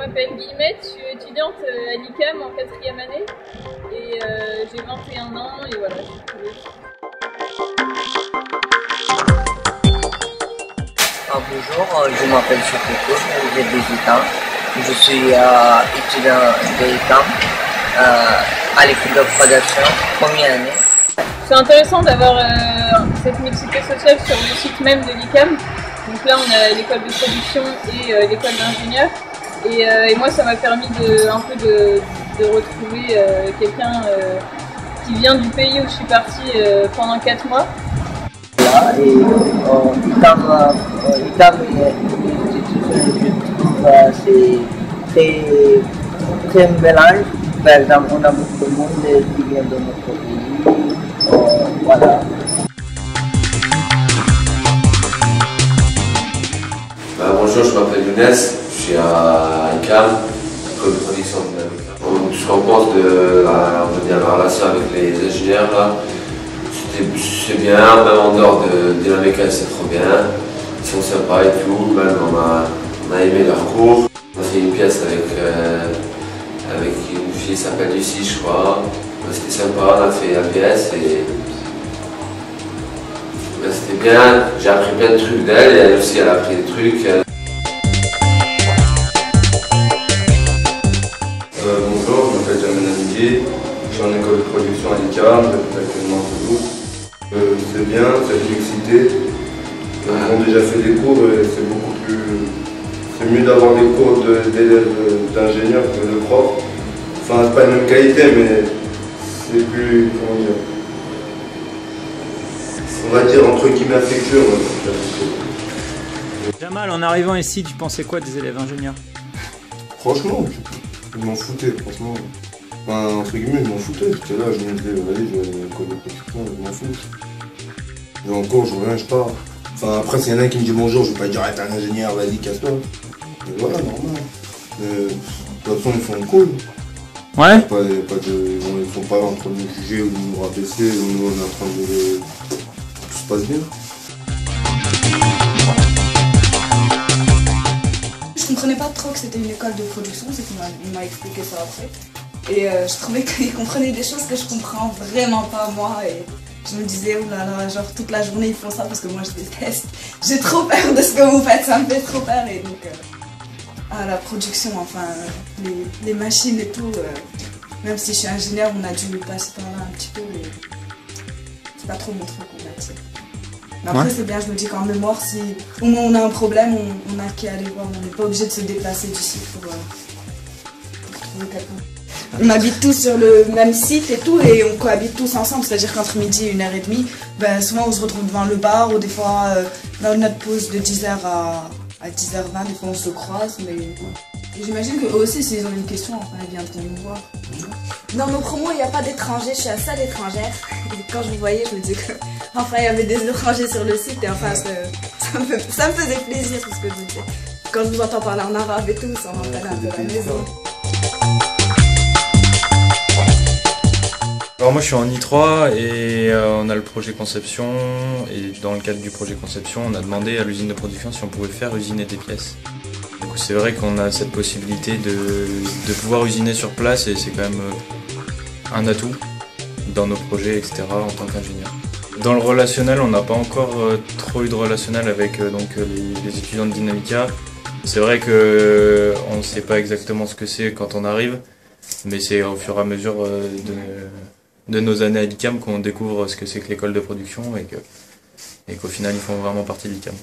m'appelle Guillemette, je suis étudiante à l'ICAM en 4e année et j'ai 21 ans et voilà, je suis curieuse. Bonjour, je m'appelle Chakoukou, j'ai 18 ans. Je suis étudiant de l'ICAM à l'école de production, première année. C'est intéressant d'avoir cette mixité sociale sur le site même de l'ICAM. Donc là, on a l'école de production et l'école d'ingénieur. Et moi, ça m'a permis de retrouver quelqu'un qui vient du pays où je suis partie pendant 4 mois. Là, et l'ICAM c'est très mélange. Par exemple, on a beaucoup de monde qui vient de notre pays. Voilà. Bonjour, je m'appelle Younes, je suis à ICAM, école de production dynamique. Je compose la relation avec les ingénieurs là. C'est bien, même en dehors de dynamique, c'est trop bien. Ils sont sympas et tout, même on a aimé leur cours. On a fait une pièce avec une fille qui s'appelle Lucie, je crois. C'était sympa, on a fait la pièce et c'était bien. J'ai appris plein de trucs d'elle et elle aussi elle a appris des trucs. Bonjour, je m'appelle Jamel Amigué, je suis en école de production à l'ICAM, j'habite actuellement à Toulouse. C'est bien, cette mixité. On a déjà fait des cours et c'est beaucoup plus. C'est mieux d'avoir des cours d'élèves d'ingénieurs que de profs. Enfin, c'est pas la même qualité, mais c'est plus. Comment dire, on va dire entre guillemets affectueux. Jamal, en arrivant ici, tu pensais quoi des élèves ingénieurs? Franchement, je m'en foutais, franchement. Enfin, entre guillemets, je m'en foutais. J'étais là, je me disais, vas-y, je vais à l'école de production, je m'en fous. Et encore, je reviens, je pars. Enfin, après, s'il y en a un qui me dit bonjour, je vais pas dire, ah, t'es un ingénieur, vas-y, casse-toi. Mais voilà, normal. De toute façon, ils font cool. Ouais. Ils sont pas là en train de nous juger ou de nous rabaisser, ou nous, on est en train de. Tout se passe bien. Je comprenais pas trop que c'était une école de production, c'est qu'il m'a expliqué ça après. Et je trouvais qu'il comprenait des choses que je comprends vraiment pas moi. Et je me disais, oh là là, genre toute la journée ils font ça parce que moi je déteste. J'ai trop peur de ce que vous faites, ça me fait trop peur. Et donc, à la production, enfin, les machines et tout, même si je suis ingénieur, on a dû passer par là un petit peu. Mais c'est pas trop mon truc, on va dire. Mais après, c'est bien, je me dis qu'en mémoire, si au moins on a un problème, on a qu'à aller voir. On n'est pas obligé de se déplacer d'ici pour trouver quelqu'un. On habite tous sur le même site et tout, et on cohabite tous ensemble. C'est-à-dire qu'entre midi et 1h30, ben, souvent on se retrouve devant le bar, ou des fois dans notre pause de 10h à 10h20, des fois on se croise. Mais j'imagine qu'eux aussi, s'ils ont une question, enfin, ils viendront nous voir. Dans nos promos, il n'y a pas d'étrangers, je suis la seule étrangère. Et quand je vous voyais, je me disais que enfin, il y avait des étrangers sur le site et enfin, ça me faisait plaisir tout ce que je disais. Quand je vous entends parler en arabe et tout, ça me rappelle un peu la maison. Alors moi je suis en I3 et on a le projet conception et dans le cadre du projet conception on a demandé à l'usine de production si on pouvait faire usiner des pièces. Du coup c'est vrai qu'on a cette possibilité de pouvoir usiner sur place et c'est quand même un atout dans nos projets etc. en tant qu'ingénieur. Dans le relationnel on n'a pas encore trop eu de relationnel avec les étudiants de Dynamica. C'est vrai qu'on ne sait pas exactement ce que c'est quand on arrive, mais c'est au fur et à mesure de nos années à l'ICAM qu'on découvre ce que c'est que l'école de production et qu'au final ils font vraiment partie de l'ICAM.